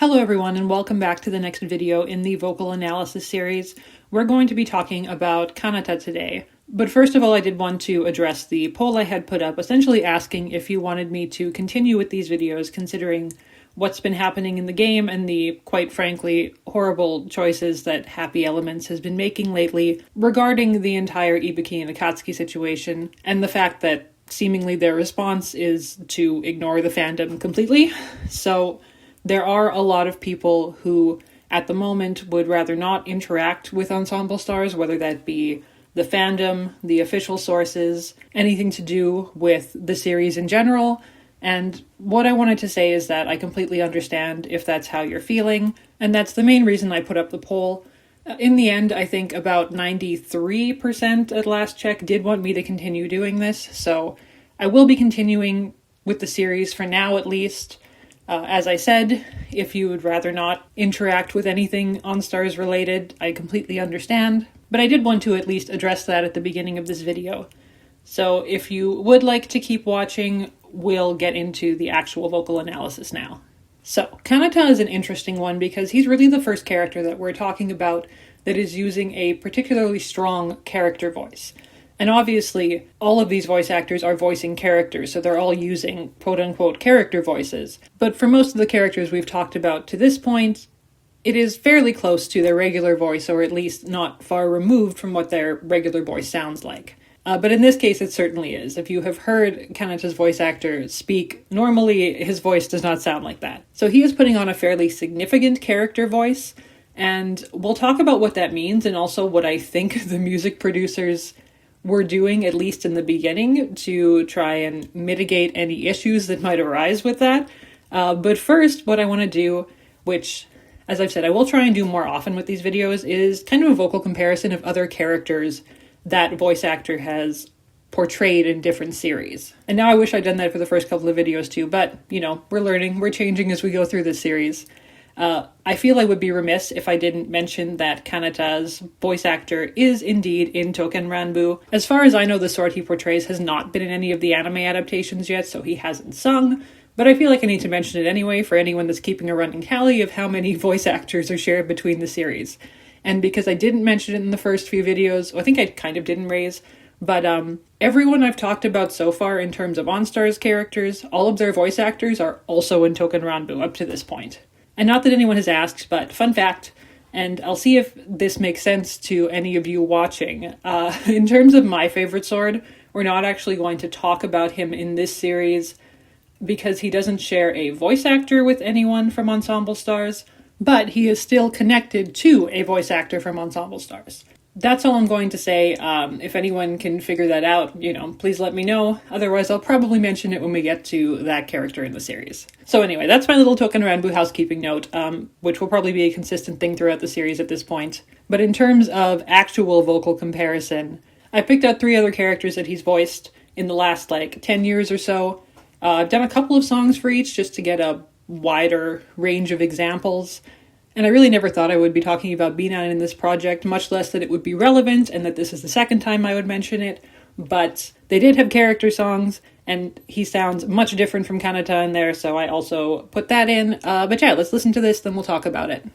Hello everyone and welcome back to the next video in the vocal analysis series. We're going to be talking about Kanata today. But first of all, I did want to address the poll I had put up, essentially asking if you wanted me to continue with these videos considering what's been happening in the game and the, quite frankly, horrible choices that Happy Elements has been making lately regarding the entire Ibuki and Akatsuki situation, and the fact that seemingly their response is to ignore the fandom completely. So there are a lot of people who, at the moment, would rather not interact with Ensemble Stars, whether that be the fandom, the official sources, anything to do with the series in general. And what I wanted to say is that I completely understand if that's how you're feeling, and that's the main reason I put up the poll. In the end, I think about 93% at last check did want me to continue doing this, so I will be continuing with the series for now at least. As I said, if you would rather not interact with anything OnStars related, I completely understand. But I did want to at least address that at the beginning of this video. So if you would like to keep watching, we'll get into the actual vocal analysis now. So, Kanata is an interesting one because he's really the first character that we're talking about that is using a particularly strong character voice. And obviously, all of these voice actors are voicing characters, so they're all using quote-unquote character voices. But for most of the characters we've talked about to this point, it is fairly close to their regular voice, or at least not far removed from what their regular voice sounds like. But in this case, it certainly is. If you have heard Kanata's voice actor speak normally, his voice does not sound like that. So he is putting on a fairly significant character voice, and we'll talk about what that means and also what I think the music producers were doing, at least in the beginning, to try and mitigate any issues that might arise with that. But first, what I want to do, which, as I've said, I will try and do more often with these videos, is kind of a vocal comparison of other characters that voice actor has portrayed in different series. And now I wish I'd done that for the first couple of videos too, but, we're learning, we're changing as we go through this series. I feel I would be remiss if I didn't mention that Kanata's voice actor is indeed in Touken Ranbu. As far as I know, the sword he portrays has not been in any of the anime adaptations yet, so he hasn't sung, but I feel like I need to mention it anyway for anyone that's keeping a running tally of how many voice actors are shared between the series. And because I didn't mention it in the first few videos, I think I kind of didn't raise, but everyone I've talked about so far in terms of OnStars characters, all of their voice actors are also in Touken Ranbu up to this point. And not that anyone has asked, but fun fact, and I'll see if this makes sense to any of you watching. In terms of my favorite sword, we're not actually going to talk about him in this series because he doesn't share a voice actor with anyone from Ensemble Stars, but he is still connected to a voice actor from Ensemble Stars. That's all I'm going to say. If anyone can figure that out, please let me know. Otherwise, I'll probably mention it when we get to that character in the series. So anyway, that's my little Touken Ranbu housekeeping note, which will probably be a consistent thing throughout the series at this point. But in terms of actual vocal comparison, I picked out 3 other characters that he's voiced in the last, 10 years or so. I've done a couple of songs for each just to get a wider range of examples. And I really never thought I would be talking about Binan in this project, much less that it would be relevant and that this is the second time I would mention it. But they did have character songs, and he sounds much different from Kanata in there, so I also put that in. But yeah, let's listen to this, then we'll talk about it.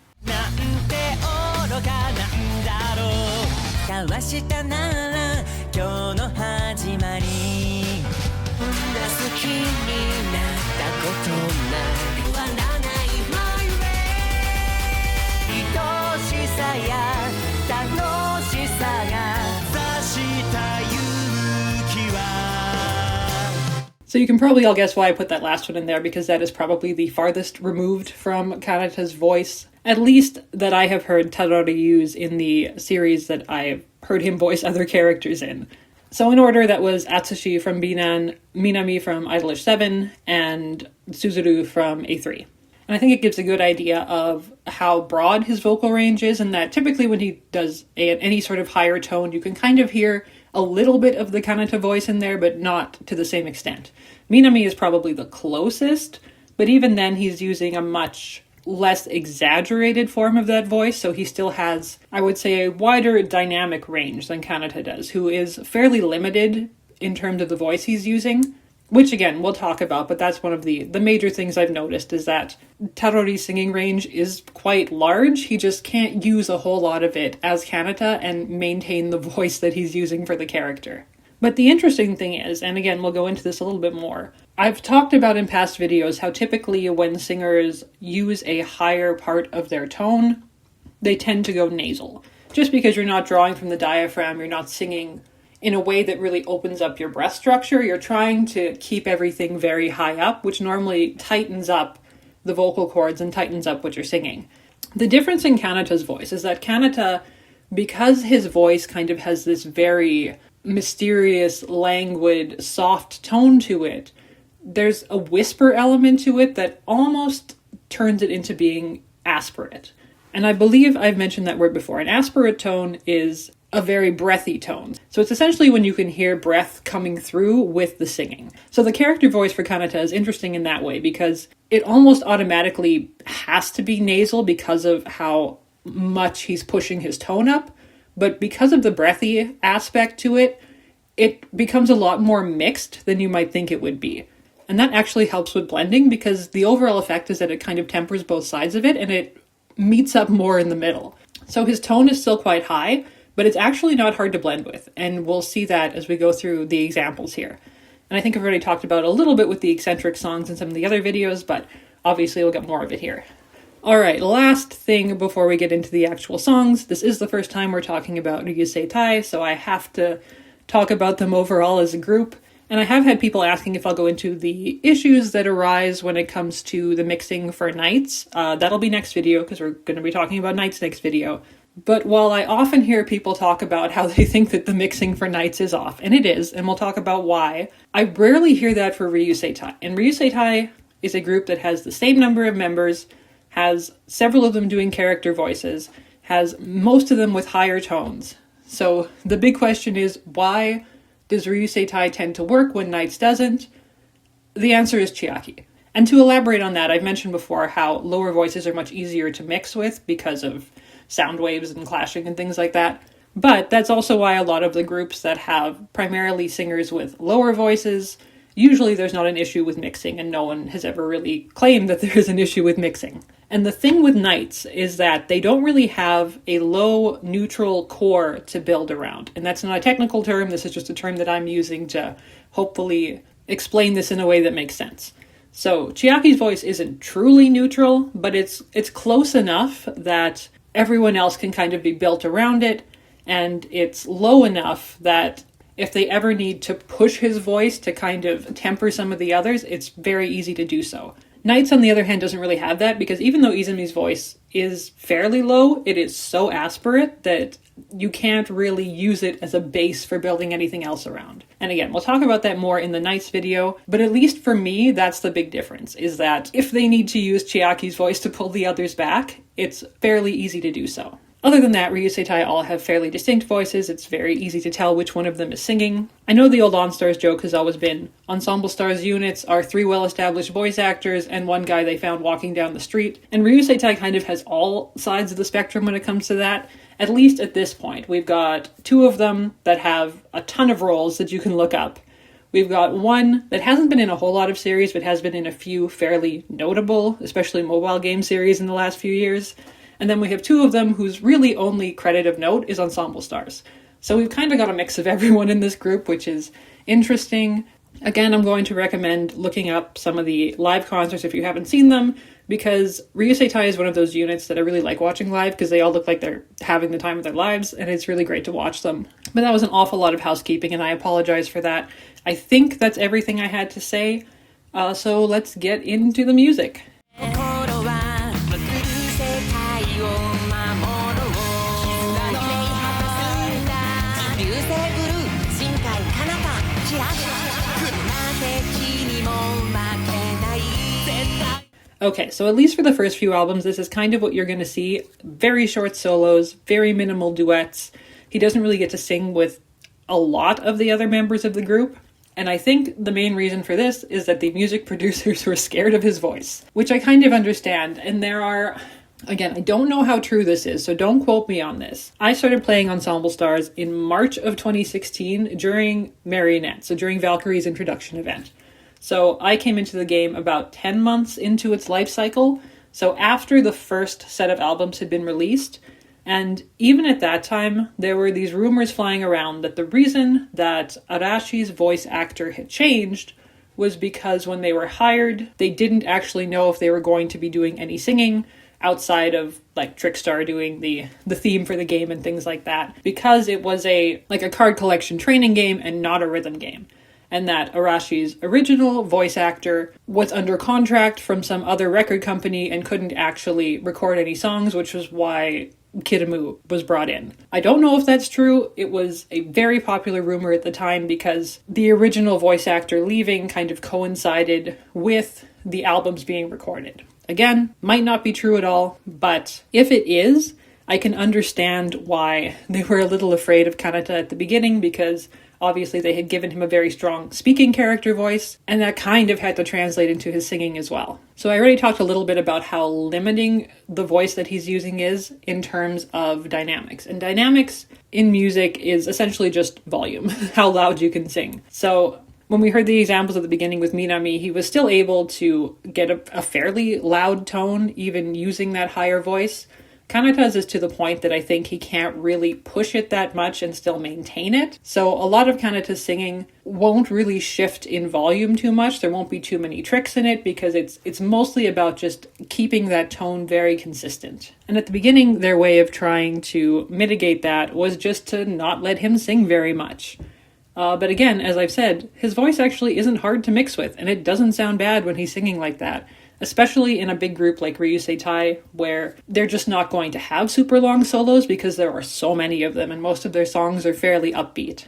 So you can probably all guess why I put that last one in there, because that is probably the farthest removed from Kanata's voice, at least that I have heard Tadori use in the series that I've heard him voice other characters in. So in order, that was Atsushi from Binan, Minami from Idolish 7, and Suzuru from A3. And I think it gives a good idea of how broad his vocal range is, and that typically when he does any sort of higher tone, you can kind of hear a little bit of the Kanata voice in there, but not to the same extent. Minami is probably the closest, but even then he's using a much less exaggerated form of that voice, so he still has, I would say, a wider dynamic range than Kanata does, who is fairly limited in terms of the voice he's using. which again, we'll talk about, but that's one of the major things I've noticed is that Tarori's singing range is quite large. He just can't use a whole lot of it as Kanata and maintain the voice that he's using for the character. But the interesting thing is, and again, we'll go into this a little bit more, I've talked about in past videos how typically when singers use a higher part of their tone, they tend to go nasal. Just because you're not drawing from the diaphragm, you're not singing in a way that really opens up your breath structure, you're trying to keep everything very high up, which normally tightens up the vocal cords and tightens up what you're singing. The difference in Kanata's voice is that Kanata, because his voice kind of has this very mysterious, languid, soft tone to it, there's a whisper element to it that almost turns it into being aspirate. And I believe I've mentioned that word before. An aspirate tone is a very breathy tone. So it's essentially when you can hear breath coming through with the singing. So the character voice for Kanata is interesting in that way because it almost automatically has to be nasal because of how much he's pushing his tone up. But because of the breathy aspect to it, it becomes a lot more mixed than you might think it would be. And that actually helps with blending because the overall effect is that it kind of tempers both sides of it and it meets up more in the middle. So his tone is still quite high, but it's actually not hard to blend with. And we'll see that as we go through the examples here. And I think I've already talked about it a little bit with the eccentric songs in some of the other videos, but obviously we'll get more of it here. All right, last thing before we get into the actual songs. This is the first time we're talking about Ryusei Tai, so I have to talk about them overall as a group. And I have had people asking if I'll go into the issues that arise when it comes to the mixing for Nights. That'll be next video because we're going to be talking about Nights next video. But while I often hear people talk about how they think that the mixing for Nights is off, and it is, and we'll talk about why, I rarely hear that for Ryusei Tai. And Ryusei Tai is a group that has the same number of members, has several of them doing character voices, has most of them with higher tones. So the big question is, why does Ryusei Tai tend to work when Nights doesn't? The answer is Chiaki. And to elaborate on that, I've mentioned before how lower voices are much easier to mix with because of sound waves and clashing and things like that. But that's also why a lot of the groups that have primarily singers with lower voices, usually there's not an issue with mixing, and no one has ever really claimed that there is an issue with mixing. And the thing with Nights is that they don't really have a low neutral core to build around. And that's not a technical term, this is just a term that I'm using to hopefully explain this in a way that makes sense. So Chiaki's voice isn't truly neutral, but it's close enough that everyone else can kind of be built around it, and it's low enough that if they ever need to push his voice to kind of temper some of the others, it's very easy to do so. Nights, on the other hand, doesn't really have that because even though Izumi's voice is fairly low, it is so aspirate that you can't really use it as a base for building anything else around. And again, we'll talk about that more in the Nights video, but at least for me, that's the big difference, is that if they need to use Chiaki's voice to pull the others back, it's fairly easy to do so. Other than that, Ryusei Tai all have fairly distinct voices. It's very easy to tell which one of them is singing. I know the old OnStars joke has always been, Ensemble Stars units are 3 well-established voice actors and one guy they found walking down the street. And Ryusei Tai kind of has all sides of the spectrum when it comes to that, at least at this point. We've got 2 of them that have a ton of roles that you can look up. We've got one that hasn't been in a whole lot of series, but has been in a few fairly notable, especially mobile game series in the last few years. And then we have 2 of them whose really only credit of note is Ensemble Stars. So we've kind of got a mix of everyone in this group, which is interesting. Again, I'm going to recommend looking up some of the live concerts if you haven't seen them, because Ryusei Tai is one of those units that I really like watching live because they all look like they're having the time of their lives, and it's really great to watch them. But that was an awful lot of housekeeping, and I apologize for that. I think that's everything I had to say, so let's get into the music. Okay, so at least for the first few albums, this is kind of what you're going to see. Very short solos, very minimal duets. He doesn't really get to sing with a lot of the other members of the group. And I think the main reason for this is that the music producers were scared of his voice, which I kind of understand. And there are, again, I don't know how true this is, so don't quote me on this. I started playing Ensemble Stars in March of 2016 during Marionette, so during Valkyrie's introduction event. So I came into the game about 10 months into its life cycle, so after the first set of albums had been released. And even at that time, there were these rumors flying around that the reason that Arashi's voice actor had changed was because when they were hired, they didn't actually know if they were going to be doing any singing outside of like Trickstar doing the theme for the game and things like that, because it was a card collection training game and not a rhythm game. And that Arashi's original voice actor was under contract from some other record company and couldn't actually record any songs, which was why Kiramu was brought in. I don't know if that's true. It was a very popular rumor at the time because the original voice actor leaving kind of coincided with the albums being recorded. Again, might not be true at all, but if it is, I can understand why they were a little afraid of Kanata at the beginning, because obviously they had given him a very strong speaking character voice, and that kind of had to translate into his singing as well. So I already talked a little bit about how limiting the voice that he's using is in terms of dynamics. And dynamics in music is essentially just volume, how loud you can sing. So when we heard the examples at the beginning with Minami, he was still able to get a fairly loud tone, even using that higher voice. Kanata's is to the point that I think he can't really push it that much and still maintain it. So a lot of Kanata's singing won't really shift in volume too much. There won't be too many tricks in it because it's mostly about just keeping that tone very consistent. And at the beginning, their way of trying to mitigate that was just to not let him sing very much. But again, as I've said, his voice actually isn't hard to mix with, and it doesn't sound bad when he's singing like that. Especially in a big group like Ryusei Tai, where they're just not going to have super long solos because there are so many of them, and most of their songs are fairly upbeat.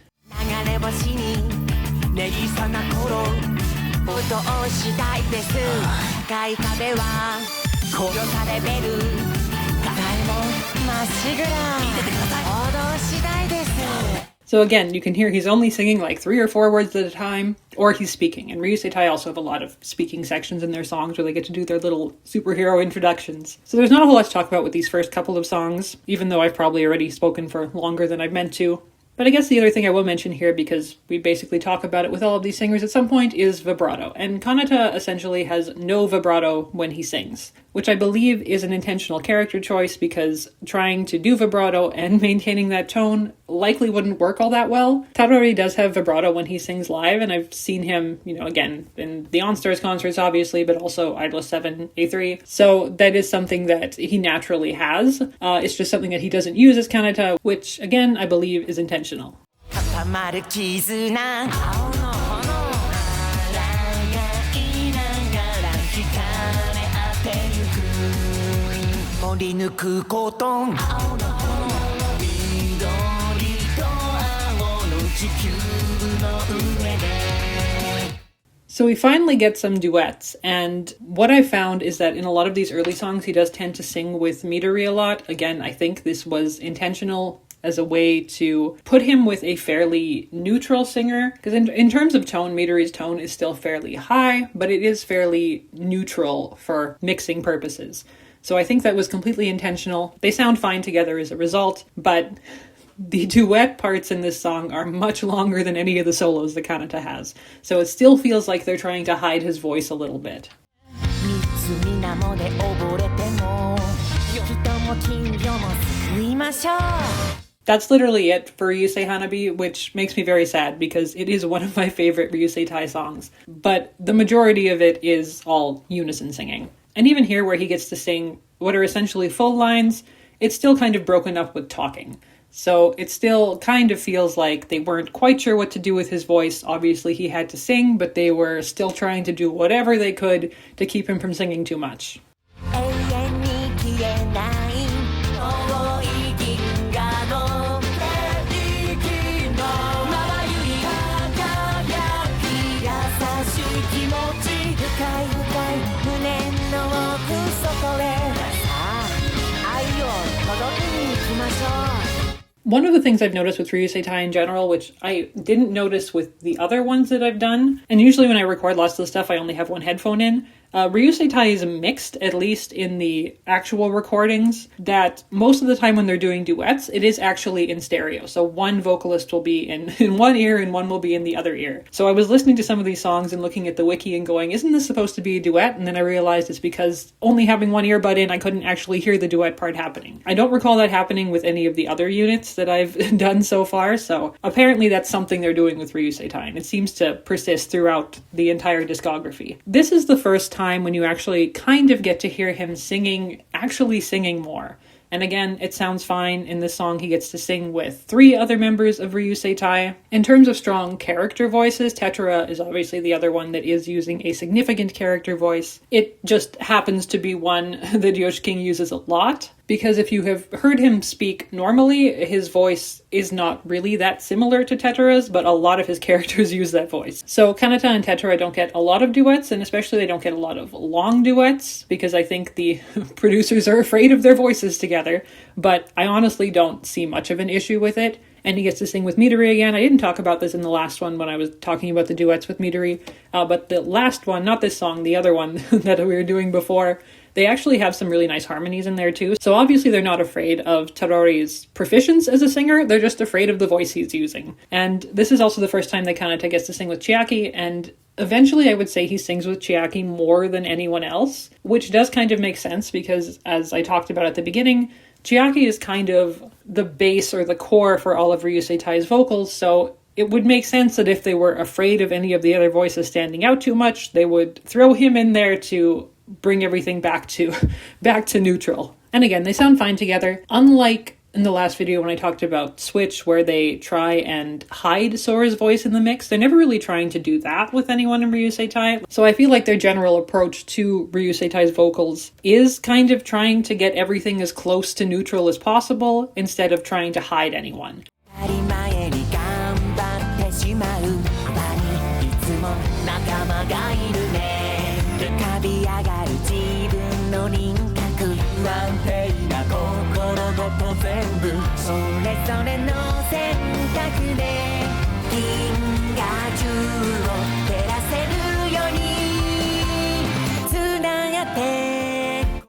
So again, you can hear he's only singing like 3 or 4 words at a time, or he's speaking. And Ryusei Tai also have a lot of speaking sections in their songs where they get to do their little superhero introductions. So there's not a whole lot to talk about with these first couple of songs, even though I've probably already spoken for longer than I've meant to. But I guess the other thing I will mention here, because we basically talk about it with all of these singers at some point, is vibrato. And Kanata essentially has no vibrato when he sings, which I believe is an intentional character choice because trying to do vibrato and maintaining that tone likely wouldn't work all that well. Tadori does have vibrato when he sings live, and I've seen him, again, in the OnStars concerts, obviously, but also Idol 7, A3. So that is something that he naturally has. It's just something that he doesn't use as Kanata, which, again, I believe is intentional. So we finally get some duets, and what I found is that in a lot of these early songs he does tend to sing with Midori a lot. Again, I think this was intentional as a way to put him with a fairly neutral singer, because in terms of tone, Midori's tone is still fairly high, but it is fairly neutral for mixing purposes. So I think that was completely intentional. They sound fine together as a result, but the duet parts in this song are much longer than any of the solos that Kanata has. So it still feels like they're trying to hide his voice a little bit. That's literally it for Ryusei Hanabi, which makes me very sad because it is one of my favorite Ryusei Tai songs. But the majority of it is all unison singing. And even here where he gets to sing what are essentially full lines, it's still kind of broken up with talking. So it still kind of feels like they weren't quite sure what to do with his voice. Obviously he had to sing, but they were still trying to do whatever they could to keep him from singing too much. One of the things I've noticed with Ryusei Tai in general, which I didn't notice with the other ones that I've done, and usually when I record lots of the stuff I only have one headphone in, Ryusei Tai is mixed, at least in the actual recordings, that most of the time when they're doing duets, it is actually in stereo. So one vocalist will be in one ear and one will be in the other ear. So I was listening to some of these songs and looking at the wiki and going, isn't this supposed to be a duet? And then I realized it's because only having one earbud in, I couldn't actually hear the duet part happening. I don't recall that happening with any of the other units that I've done so far, so apparently that's something they're doing with Ryusei Tai, and it seems to persist throughout the entire discography. This is the first time when you actually kind of get to hear him actually singing more. And again, it sounds fine. In this song, he gets to sing with 3 other members of Ryusei Tai. In terms of strong character voices, Tetra is obviously the other one that is using a significant character voice. It just happens to be one that Yoshking uses a lot, because if you have heard him speak normally, his voice is not really that similar to Tetra's, but a lot of his characters use that voice. So Kanata and Tetra don't get a lot of duets, and especially they don't get a lot of long duets, because I think the producers are afraid of their voices together, but I honestly don't see much of an issue with it. And he gets to sing with Midori again. I didn't talk about this in the last one when I was talking about the duets with Midori, but the last one, not this song, the other one that we were doing before, they actually have some really nice harmonies in there too. So obviously they're not afraid of Tadori's proficiency as a singer, they're just afraid of the voice he's using. And this is also the first time that Kanata gets to sing with Chiaki, and eventually I would say he sings with Chiaki more than anyone else, which does kind of make sense because, as I talked about at the beginning, Chiaki is kind of the base or the core for all of Ryusei Tai's vocals, so it would make sense that if they were afraid of any of the other voices standing out too much, they would throw him in there to bring everything back to neutral. And again, they sound fine together. Unlike in the last video when I talked about Switch, where they try and hide Sora's voice in the mix, they're never really trying to do that with anyone in Ryusei Tai. So I feel like their general approach to Ryusei Tai's vocals is kind of trying to get everything as close to neutral as possible, instead of trying to hide anyone.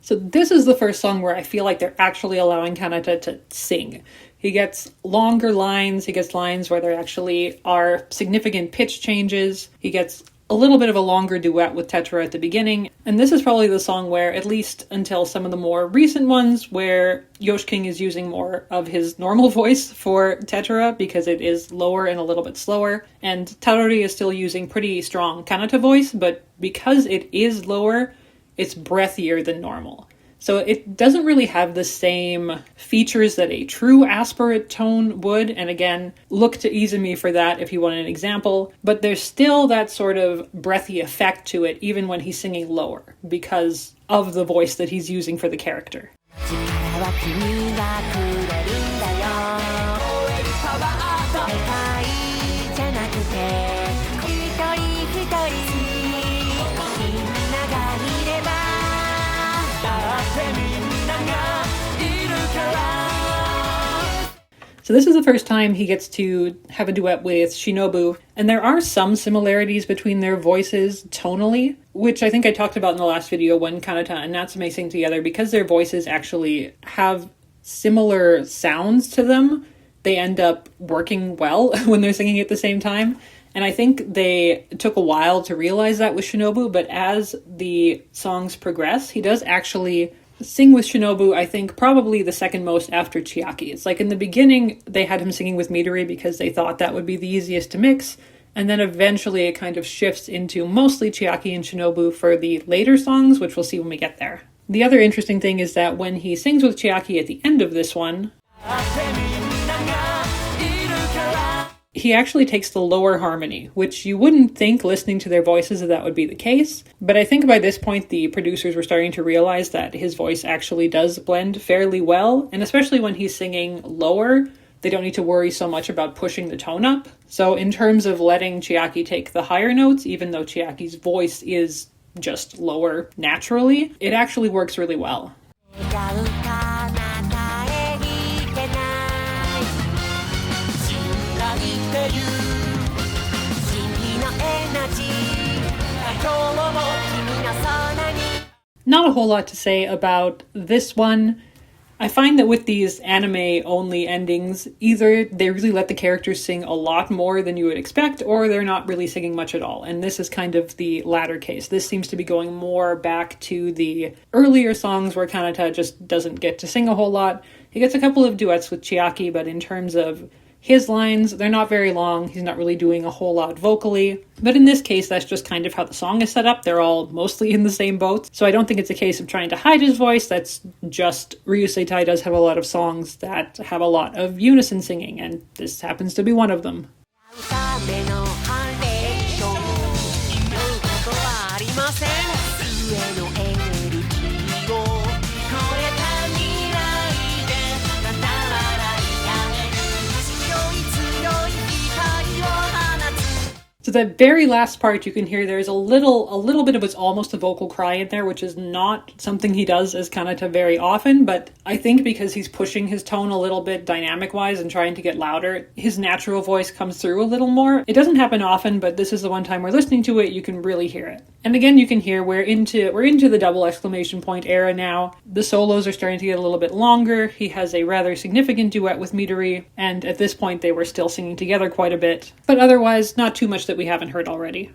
So this is the first song where I feel like they're actually allowing Kanata to sing. He gets longer lines, he gets lines where there actually are significant pitch changes, he gets a little bit of a longer duet with Tetra at the beginning, and this is probably the song where, at least until some of the more recent ones, where Yoshking is using more of his normal voice for Tetra because it is lower and a little bit slower, and Tadori is still using pretty strong Kanata voice, but because it is lower, it's breathier than normal. So it doesn't really have the same features that a true aspirate tone would. And again, look to Izumi for that if you want an example. But there's still that sort of breathy effect to it, even when he's singing lower, because of the voice that he's using for the character. So this is the first time he gets to have a duet with Shinobu, and there are some similarities between their voices tonally, which I think I talked about in the last video when Kanata and Natsume sing together. Because their voices actually have similar sounds to them, they end up working well when they're singing at the same time. And I think they took a while to realize that with Shinobu, but as the songs progress, he does actually sing with Shinobu, I think, probably the second most after Chiaki. It's like in the beginning, they had him singing with Midori because they thought that would be the easiest to mix, and then eventually it kind of shifts into mostly Chiaki and Shinobu for the later songs, which we'll see when we get there. The other interesting thing is that when he sings with Chiaki at the end of this one, he actually takes the lower harmony, which you wouldn't think listening to their voices that would be the case. But I think by this point, the producers were starting to realize that his voice actually does blend fairly well. And especially when he's singing lower, they don't need to worry so much about pushing the tone up. So in terms of letting Chiaki take the higher notes, even though Chiaki's voice is just lower naturally, it actually works really well. Not a whole lot to say about this one. I find that with these anime-only endings, either they really let the characters sing a lot more than you would expect, or they're not really singing much at all. And this is kind of the latter case. This seems to be going more back to the earlier songs where Kanata just doesn't get to sing a whole lot. He gets a couple of duets with Chiaki, but in terms of his lines, they're not very long. He's not really doing a whole lot vocally. But in this case, that's just kind of how the song is set up. They're all mostly in the same boat. So I don't think it's a case of trying to hide his voice. That's just Ryusei Tai does have a lot of songs that have a lot of unison singing, and this happens to be one of them. So the very last part you can hear there's a little bit of what's almost a vocal cry in there, which is not something he does as Kanata very often, but I think because he's pushing his tone a little bit dynamic-wise and trying to get louder, his natural voice comes through a little more. It doesn't happen often, but this is the one time we're listening to it, you can really hear it. And again, you can hear we're into the double exclamation point era now. The solos are starting to get a little bit longer. He has a rather significant duet with Midori, and at this point they were still singing together quite a bit. But otherwise, not too much that we haven't heard already.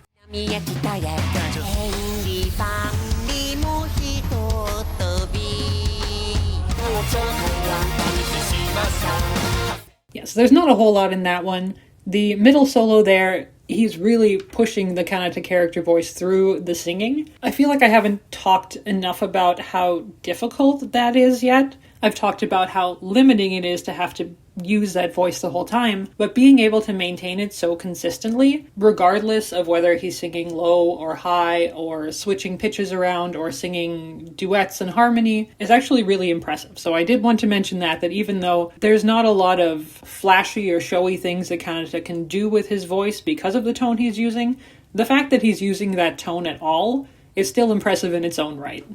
Yes, there's not a whole lot in that one. The middle solo there, he's really pushing the Kanata character voice through the singing. I feel like I haven't talked enough about how difficult that is yet. I've talked about how limiting it is to have to use that voice the whole time, but being able to maintain it so consistently, regardless of whether he's singing low or high or switching pitches around or singing duets and harmony, is actually really impressive. So I did want to mention that even though there's not a lot of flashy or showy things that Kanata can do with his voice because of the tone he's using, the fact that he's using that tone at all is still impressive in its own right.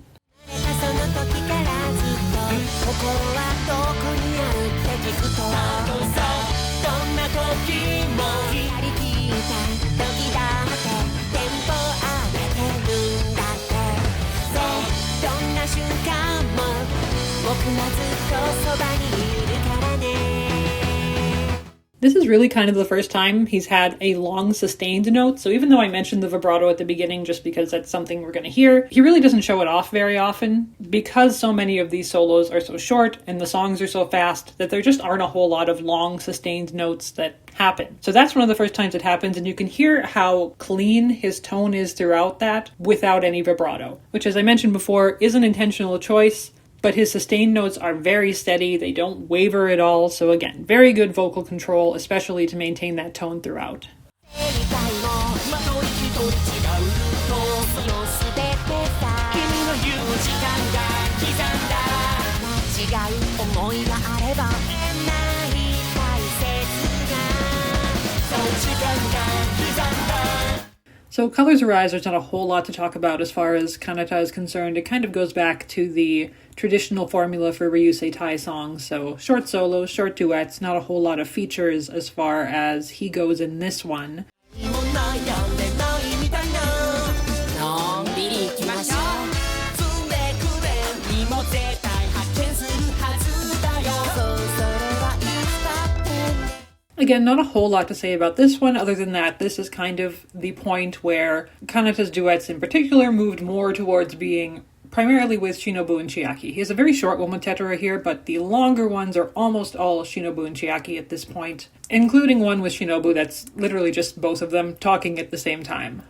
This is really kind of the first time he's had a long sustained note, so even though I mentioned the vibrato at the beginning just because that's something we're going to hear, he really doesn't show it off very often because so many of these solos are so short and the songs are so fast that there just aren't a whole lot of long sustained notes that happen. So that's one of the first times it happens, and you can hear how clean his tone is throughout that without any vibrato, which, as I mentioned before, is an intentional choice. But his sustained notes are very steady, they don't waver at all, so again, very good vocal control, especially to maintain that tone throughout. So Colors Arise, there's not a whole lot to talk about as far as Kanata is concerned. It kind of goes back to the traditional formula for Ryusei Tai songs, so short solos, short duets, not a whole lot of features as far as he goes in this one. Again, not a whole lot to say about this one, other than that this is kind of the point where Kanata's duets in particular moved more towards being primarily with Shinobu and Chiaki. He has a very short one with Tetora here, but the longer ones are almost all Shinobu and Chiaki at this point, including one with Shinobu that's literally just both of them talking at the same time.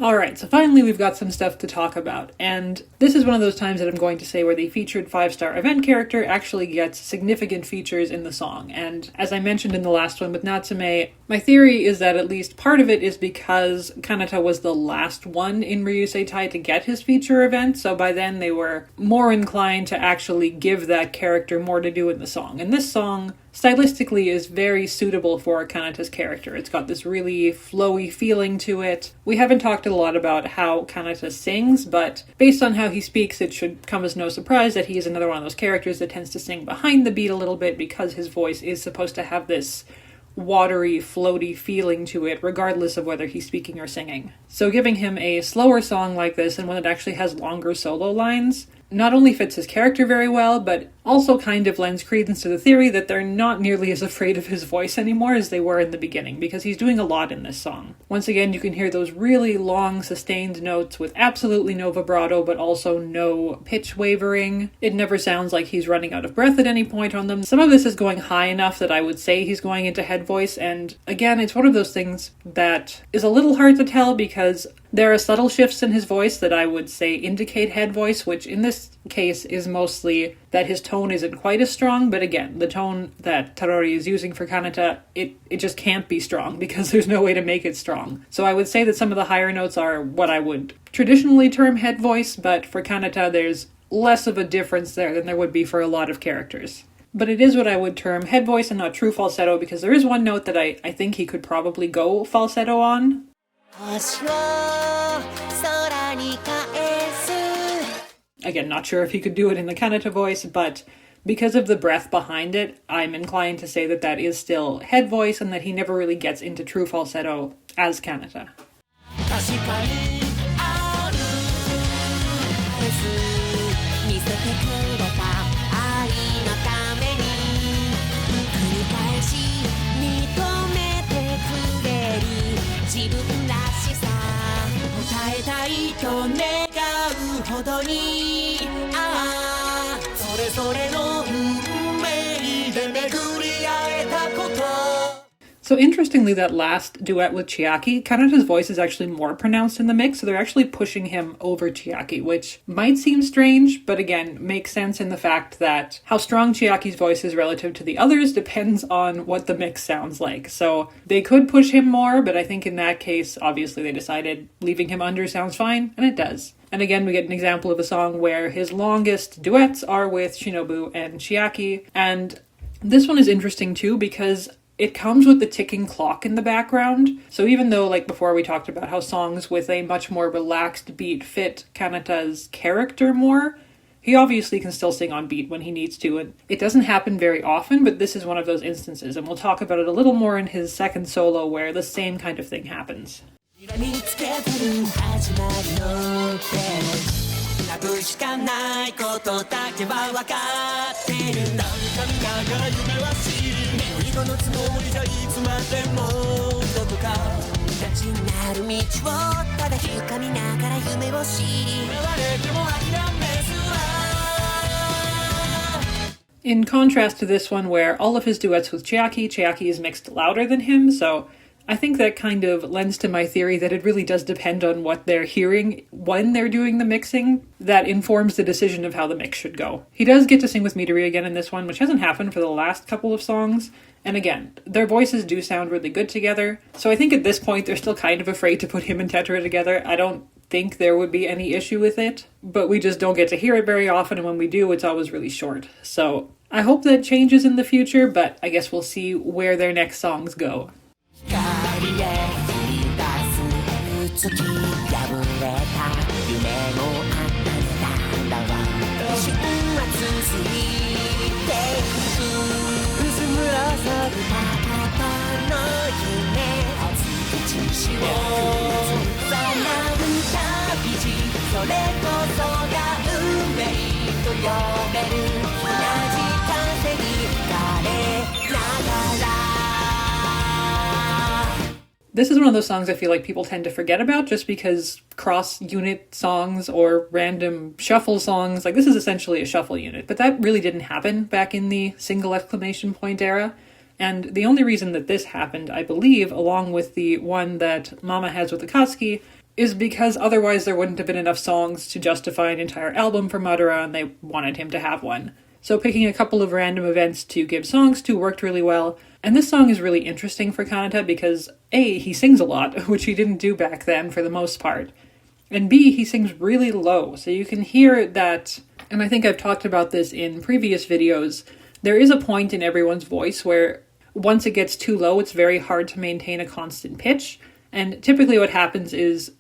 Alright, so finally we've got some stuff to talk about, and this is one of those times that I'm going to say where the featured 5-star event character actually gets significant features in the song, and as I mentioned in the last one with Natsume, my theory is that at least part of it is because Kanata was the last one in Ryusei Tai to get his feature event, so by then they were more inclined to actually give that character more to do in the song. And this song, stylistically, is very suitable for Kanata's character. It's got this really flowy feeling to it. We haven't talked a lot about how Kanata sings, but based on how he speaks, it should come as no surprise that he is another one of those characters that tends to sing behind the beat a little bit because his voice is supposed to have this watery, floaty feeling to it, regardless of whether he's speaking or singing. So giving him a slower song like this, and one that actually has longer solo lines, not only fits his character very well, but also kind of lends credence to the theory that they're not nearly as afraid of his voice anymore as they were in the beginning, because he's doing a lot in this song. Once again, you can hear those really long, sustained notes with absolutely no vibrato, but also no pitch wavering. It never sounds like he's running out of breath at any point on them. Some of this is going high enough that I would say he's going into head voice, and again, it's one of those things that is a little hard to tell because there are subtle shifts in his voice that I would say indicate head voice, which in this case is mostly that his tone isn't quite as strong, but again, the tone that Tarori is using for Kanata, it just can't be strong because there's no way to make it strong. So I would say that some of the higher notes are what I would traditionally term head voice, but for Kanata there's less of a difference there than there would be for a lot of characters. But it is what I would term head voice and not true falsetto, because there is one note that I think he could probably go falsetto on. Again, not sure if he could do it in the Kanata voice, but because of the breath behind it, I'm inclined to say that that is still head voice and that he never really gets into true falsetto as Kanata. So interestingly, that last duet with Chiaki, Kanata's voice is actually more pronounced in the mix, so they're actually pushing him over Chiaki, which might seem strange, but again, makes sense in the fact that how strong Chiaki's voice is relative to the others depends on what the mix sounds like. So they could push him more, but I think in that case, obviously they decided leaving him under sounds fine, and it does. And again, we get an example of a song where his longest duets are with Shinobu and Chiaki, and this one is interesting too because it comes with the ticking clock in the background. So even though, like before, we talked about how songs with a much more relaxed beat fit Kanata's character more, he obviously can still sing on beat when he needs to, and it doesn't happen very often, but this is one of those instances, and we'll talk about it a little more in his second solo where the same kind of thing happens. In contrast to this one where all of his duets with Chiaki is mixed louder than him, so I think that kind of lends to my theory that it really does depend on what they're hearing when they're doing the mixing. That informs the decision of how the mix should go. He does get to sing with Midori again in this one, which hasn't happened for the last couple of songs. And again, their voices do sound really good together. So I think at this point they're still kind of afraid to put him and Tetra together. I don't think there would be any issue with it, but we just don't get to hear it very often, and when we do, it's always really short. So I hope that changes in the future, but I guess we'll see where their next songs go. This is one of those songs I feel like people tend to forget about just because cross-unit songs or random shuffle songs, like this is essentially a shuffle unit, but that really didn't happen back in the single exclamation point era. And the only reason that this happened, I believe, along with the one that Mama has with Akatsuki, is because otherwise there wouldn't have been enough songs to justify an entire album for Madara, and they wanted him to have one. So picking a couple of random events to give songs to worked really well. And this song is really interesting for Kanata because A, he sings a lot, which he didn't do back then for the most part. And B, he sings really low, so you can hear that, and I think I've talked about this in previous videos, there is a point in everyone's voice where once it gets too low, it's very hard to maintain a constant pitch. And typically what happens is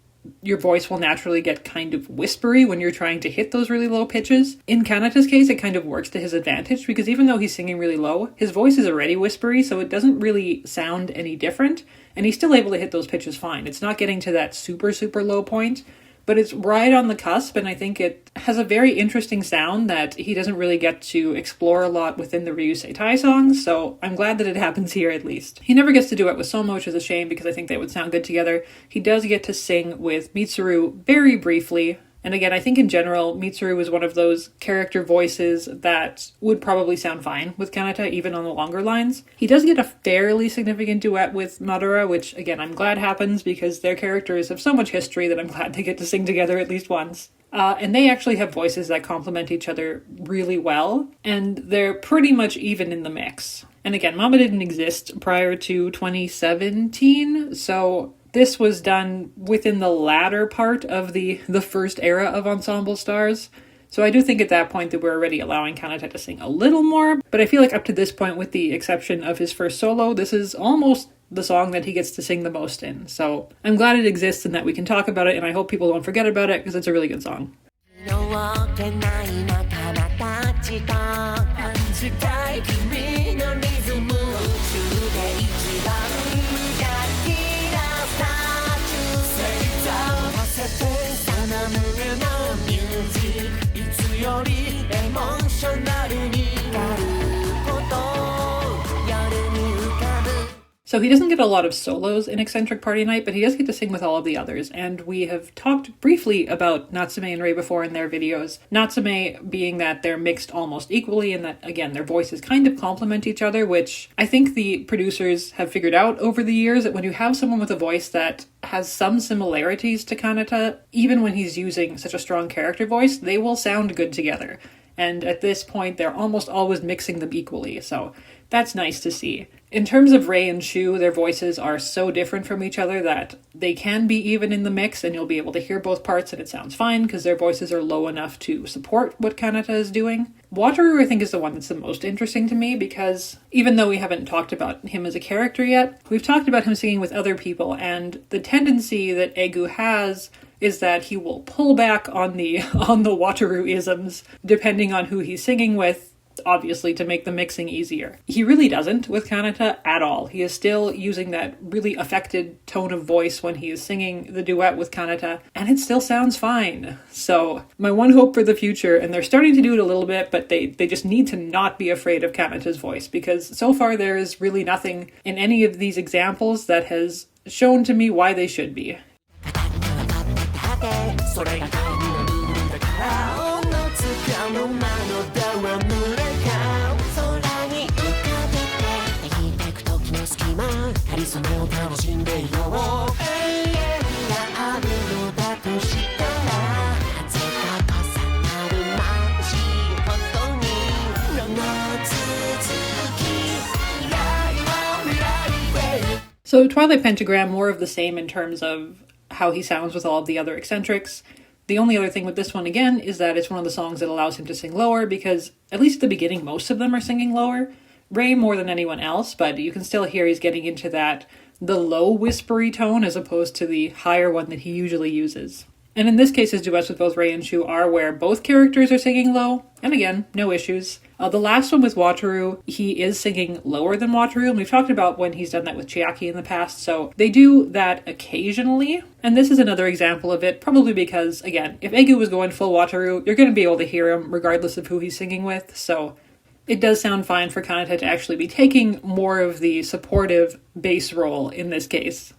your voice will naturally get kind of whispery when you're trying to hit those really low pitches. In Kanata's case, it kind of works to his advantage because even though he's singing really low, his voice is already whispery, so it doesn't really sound any different, and he's still able to hit those pitches fine. It's not getting to that super, super low point, but it's right on the cusp, and I think it has a very interesting sound that he doesn't really get to explore a lot within the Ryusei Tai songs, so I'm glad that it happens here at least. He never gets to do it with Soma, which is a shame because I think they would sound good together. He does get to sing with Mitsuru very briefly, and again, I think in general, Mitsuru is one of those character voices that would probably sound fine with Kanata, even on the longer lines. He does get a fairly significant duet with Madara, which, again, I'm glad happens because their characters have so much history that I'm glad they get to sing together at least once. And they actually have voices that complement each other really well, and they're pretty much even in the mix. And again, Mama didn't exist prior to 2017, so this was done within the latter part of the first era of Ensemble Stars. So I do think at that point that we're already allowing Kanata to sing a little more, but I feel like up to this point, with the exception of his first solo, this is almost the song that he gets to sing the most in. So I'm glad it exists and that we can talk about it, and I hope people don't forget about it because it's a really good song. So he doesn't get a lot of solos in Eccentric Party Night, but he does get to sing with all of the others, and we have talked briefly about Natsume and Rei before in their videos. Natsume being that they're mixed almost equally, and that, again, their voices kind of complement each other, which I think the producers have figured out over the years, that when you have someone with a voice that has some similarities to Kanata, even when he's using such a strong character voice, they will sound good together. And at this point, they're almost always mixing them equally, so that's nice to see. In terms of Rei and Shu, their voices are so different from each other that they can be even in the mix, and you'll be able to hear both parts and it sounds fine because their voices are low enough to support what Kanata is doing. Wataru, I think, is the one that's the most interesting to me because even though we haven't talked about him as a character yet, we've talked about him singing with other people, and the tendency that Egu has is that he will pull back on the Wataru-isms depending on who he's singing with, obviously to make the mixing easier. He really doesn't with Kanata at all. He is still using that really affected tone of voice when he is singing the duet with Kanata, and it still sounds fine. So my one hope for the future, and they're starting to do it a little bit, but they just need to not be afraid of Kanata's voice, because so far there is really nothing in any of these examples that has shown to me why they should be. So Twilight Pentagram, more of the same in terms of how he sounds with all of the other eccentrics. The only other thing with this one, again, is that it's one of the songs that allows him to sing lower because, at least at the beginning, most of them are singing lower. Rei more than anyone else, but you can still hear he's getting into the low whispery tone as opposed to the higher one that he usually uses. And in this case, his duets with both Rei and Shu are where both characters are singing low, and again, no issues. The last one with Wataru, he is singing lower than Wataru, and we've talked about when he's done that with Chiaki in the past, so they do that occasionally, and this is another example of it, probably because, again, if Egu was going full Wataru, you're going to be able to hear him regardless of who he's singing with, so it does sound fine for Kanata to actually be taking more of the supportive bass role in this case.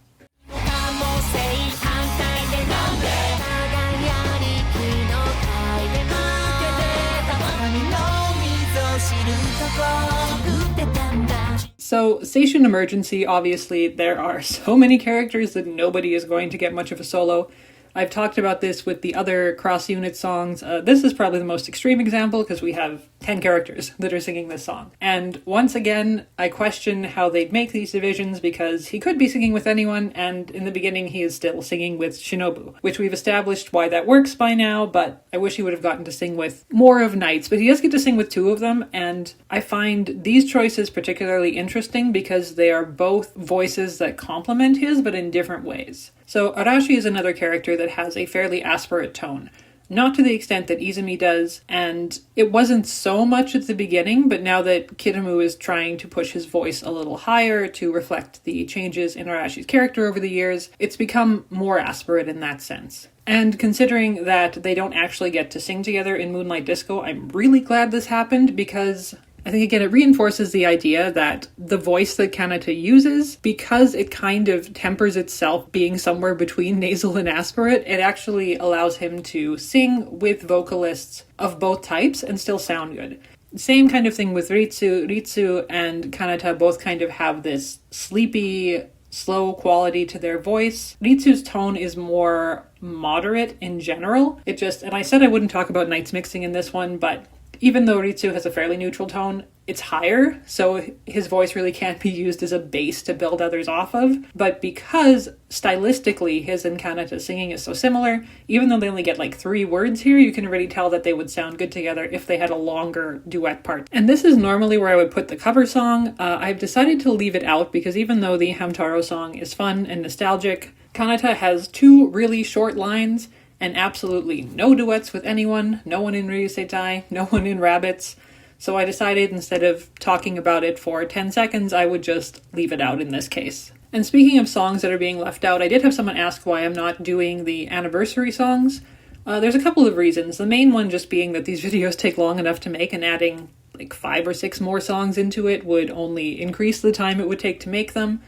So, Station Emergency, obviously, there are so many characters that nobody is going to get much of a solo. I've talked about this with the other cross-unit songs. This is probably the most extreme example because we have 10 characters that are singing this song. And once again, I question how they'd make these divisions because he could be singing with anyone, and in the beginning he is still singing with Shinobu, which we've established why that works by now, but I wish he would have gotten to sing with more of Knights. But he does get to sing with two of them, and I find these choices particularly interesting because they are both voices that complement his, but in different ways. So Arashi is another character that has a fairly aspirate tone. Not to the extent that Izumi does, and it wasn't so much at the beginning, but now that Kiramu is trying to push his voice a little higher to reflect the changes in Arashi's character over the years, it's become more aspirate in that sense. And considering that they don't actually get to sing together in Moonlight Disco, I'm really glad this happened because I think, again, it reinforces the idea that the voice that Kanata uses, because it kind of tempers itself being somewhere between nasal and aspirate, it actually allows him to sing with vocalists of both types and still sound good. Same kind of thing with Ritsu. Ritsu and Kanata both kind of have this sleepy, slow quality to their voice. Ritsu's tone is more moderate in general. And I said I wouldn't talk about Knights mixing in this one, but even though Ritsu has a fairly neutral tone, it's higher, so his voice really can't be used as a base to build others off of. But because stylistically his and Kanata's singing is so similar, even though they only get like 3 words here, you can already tell that they would sound good together if they had a longer duet part. And this is normally where I would put the cover song. I've decided to leave it out because even though the Hamtaro song is fun and nostalgic, Kanata has 2 really short lines and absolutely no duets with anyone, no one in Ryusetai, no one in Rabbids. So I decided instead of talking about it for 10 seconds, I would just leave it out in this case. And speaking of songs that are being left out, I did have someone ask why I'm not doing the anniversary songs. There's a couple of reasons. The main one just being that these videos take long enough to make, and adding like 5 or 6 more songs into it would only increase the time it would take to make them.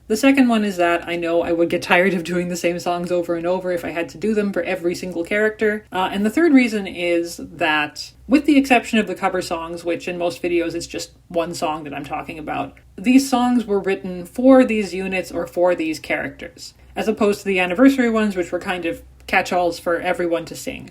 The second one is that I know I would get tired of doing the same songs over and over if I had to do them for every single character. And the third reason is that, with the exception of the cover songs, which in most videos it's just one song that I'm talking about, these songs were written for these units or for these characters, as opposed to the anniversary ones, which were kind of catch-alls for everyone to sing.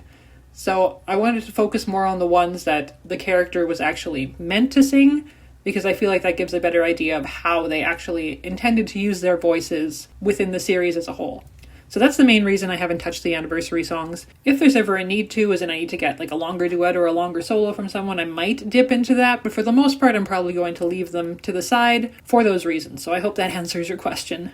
So I wanted to focus more on the ones that the character was actually meant to sing, because I feel like that gives a better idea of how they actually intended to use their voices within the series as a whole. So that's the main reason I haven't touched the anniversary songs. If there's ever a need to, as in I need to get like a longer duet or a longer solo from someone, I might dip into that, but for the most part I'm probably going to leave them to the side for those reasons. So I hope that answers your question.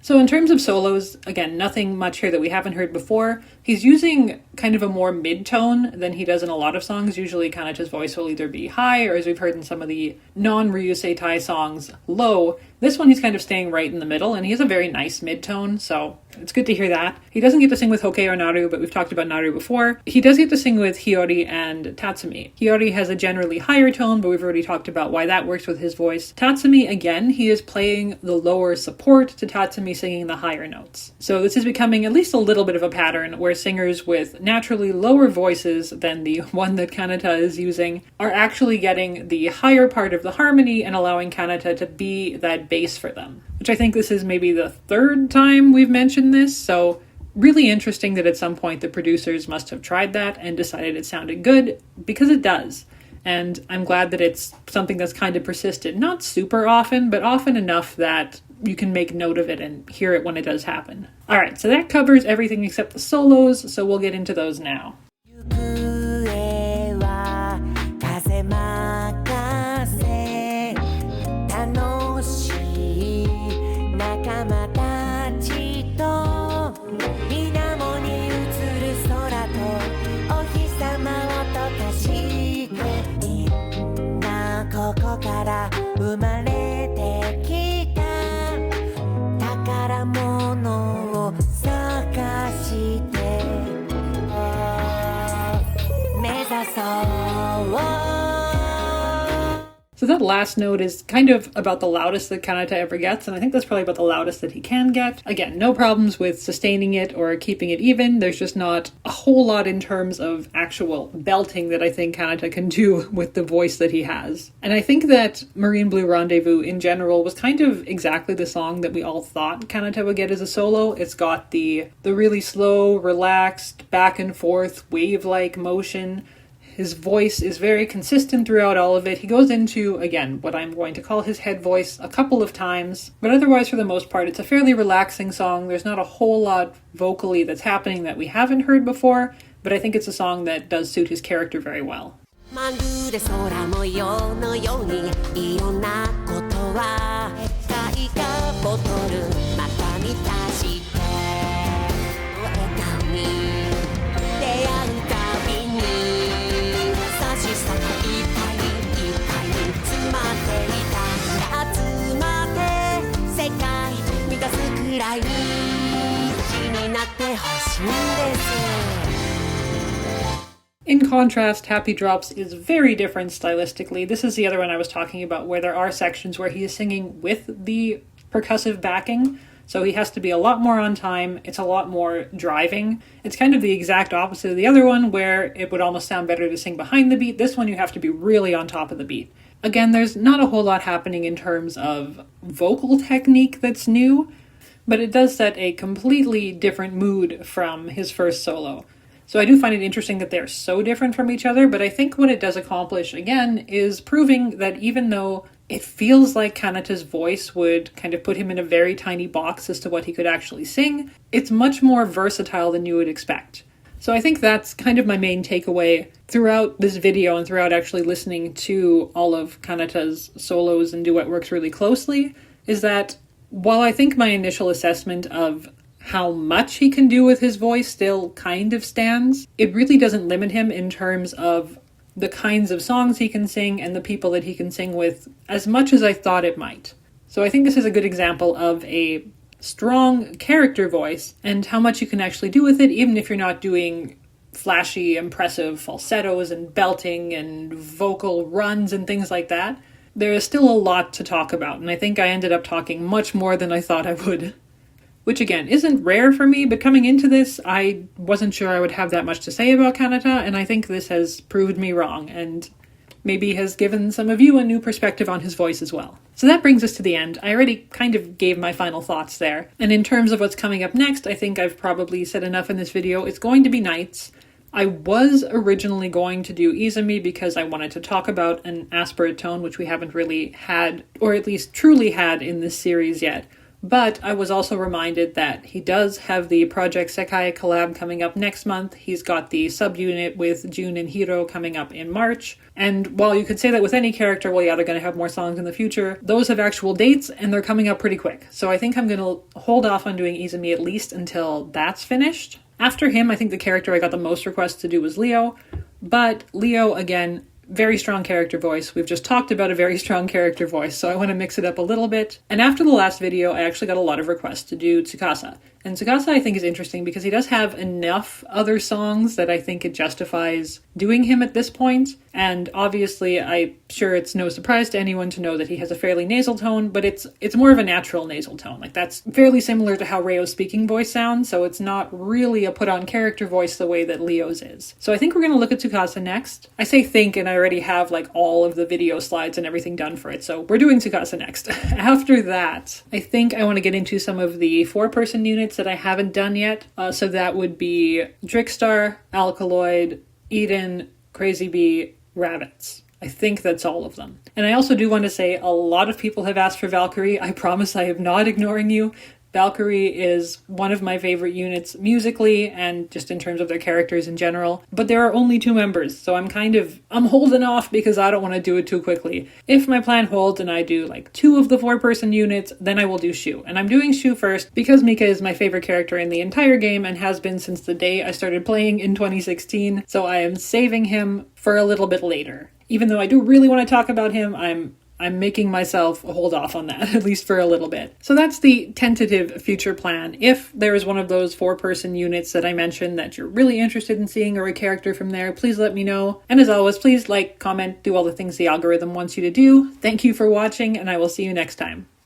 So in terms of solos, again, nothing much here that we haven't heard before. He's using kind of a more mid-tone than he does in a lot of songs. Usually Kanata's voice will either be high, or as we've heard in some of the non-Ryuseitai songs, low. This one he's kind of staying right in the middle, and he has a very nice mid-tone, so it's good to hear that. He doesn't get to sing with Hoke or Naru, but we've talked about Naru before. He does get to sing with Hiyori and Tatsumi. Hiyori has a generally higher tone, but we've already talked about why that works with his voice. Tatsumi, again, he is playing the lower support to Tatsumi singing the higher notes. So this is becoming at least a little bit of a pattern where singers with naturally lower voices than the one that Kanata is using are actually getting the higher part of the harmony and allowing Kanata to be that bass for them, which I think this is maybe the 3rd time we've mentioned this, so really interesting that at some point the producers must have tried that and decided it sounded good, because it does. And I'm glad that it's something that's kind of persisted, not super often, but often enough that you can make note of it and hear it when it does happen. Alright, so that covers everything except the solos, so we'll get into those now. So that last note is kind of about the loudest that Kanata ever gets, and I think that's probably about the loudest that he can get. Again, no problems with sustaining it or keeping it even. There's just not a whole lot in terms of actual belting that I think Kanata can do with the voice that he has. And I think that Marine Blue Rendezvous in general was kind of exactly the song that we all thought Kanata would get as a solo. It's got the really slow, relaxed, back and forth, wave-like motion. His voice is very consistent throughout all of it. He goes into, again, what I'm going to call his head voice a couple of times, but otherwise, for the most part, it's a fairly relaxing song. There's not a whole lot vocally that's happening that we haven't heard before, but I think it's a song that does suit his character very well. In contrast, Happy Drops is very different stylistically. This is the other one I was talking about, where there are sections where he is singing with the percussive backing, so he has to be a lot more on time. It's a lot more driving. It's kind of the exact opposite of the other one, where it would almost sound better to sing behind the beat. This one you have to be really on top of the beat. Again, there's not a whole lot happening in terms of vocal technique that's new, but it does set a completely different mood from his first solo. So I do find it interesting that they're so different from each other, but I think what it does accomplish, again, is proving that even though it feels like Kanata's voice would kind of put him in a very tiny box as to what he could actually sing, it's much more versatile than you would expect. So I think that's kind of my main takeaway throughout this video and throughout actually listening to all of Kanata's solos and duet works really closely, is that while I think my initial assessment of how much he can do with his voice still kind of stands, it really doesn't limit him in terms of the kinds of songs he can sing and the people that he can sing with as much as I thought it might. So I think this is a good example of a strong character voice and how much you can actually do with it, even if you're not doing flashy, impressive falsettos and belting and vocal runs and things like that. There is still a lot to talk about, and I think I ended up talking much more than I thought I would. Which again, isn't rare for me, but coming into this, I wasn't sure I would have that much to say about Kanata, and I think this has proved me wrong, and maybe has given some of you a new perspective on his voice as well. So that brings us to the end. I already kind of gave my final thoughts there, and in terms of what's coming up next, I think I've probably said enough in this video. It's going to be Nights. I was originally going to do Izumi because I wanted to talk about an aspirate tone, which we haven't really had, or at least truly had in this series yet. But I was also reminded that he does have the Project Sekai collab coming up next month. He's got the subunit with Jun and Hiro coming up in March. And while you could say that with any character, well, yeah, they're going to have more songs in the future, those have actual dates and they're coming up pretty quick. So I think I'm going to hold off on doing Izumi at least until that's finished. After him, I think the character I got the most requests to do was Leo. But Leo, again, very strong character voice. We've just talked about a very strong character voice, so I want to mix it up a little bit. And after the last video, I actually got a lot of requests to do Tsukasa. And Tsukasa I think is interesting because he does have enough other songs that I think it justifies doing him at this point. And obviously, I'm sure it's no surprise to anyone to know that he has a fairly nasal tone, but it's more of a natural nasal tone. Like, that's fairly similar to how Reo's speaking voice sounds, so it's not really a put-on character voice the way that Leo's is. So I think we're going to look at Tsukasa next. I say think, and I already have, like, all of the video slides and everything done for it, so we're doing Tsukasa next. After that, I think I want to get into some of the four-person units that I haven't done yet. So that would be Trickstar, Alkaloid, Eden, Crazy Bee, Rabbits. I think that's all of them. And I also do want to say a lot of people have asked for Valkyrie. I promise I am not ignoring you. Valkyrie is one of my favorite units musically and just in terms of their characters in general. But there are only 2 members, so I'm holding off because I don't want to do it too quickly. If my plan holds and I do like 2 of the 4-person units, then I will do Shu. And I'm doing Shu first because Mika is my favorite character in the entire game and has been since the day I started playing in 2016. So I am saving him for a little bit later. Even though I do really want to talk about him, I'm I'm making myself hold off on that, at least for a little bit. So that's the tentative future plan. If there is one of those 4-person units that I mentioned that you're really interested in seeing, or a character from there, please let me know. And as always, please like, comment, do all the things the algorithm wants you to do. Thank you for watching, and I will see you next time.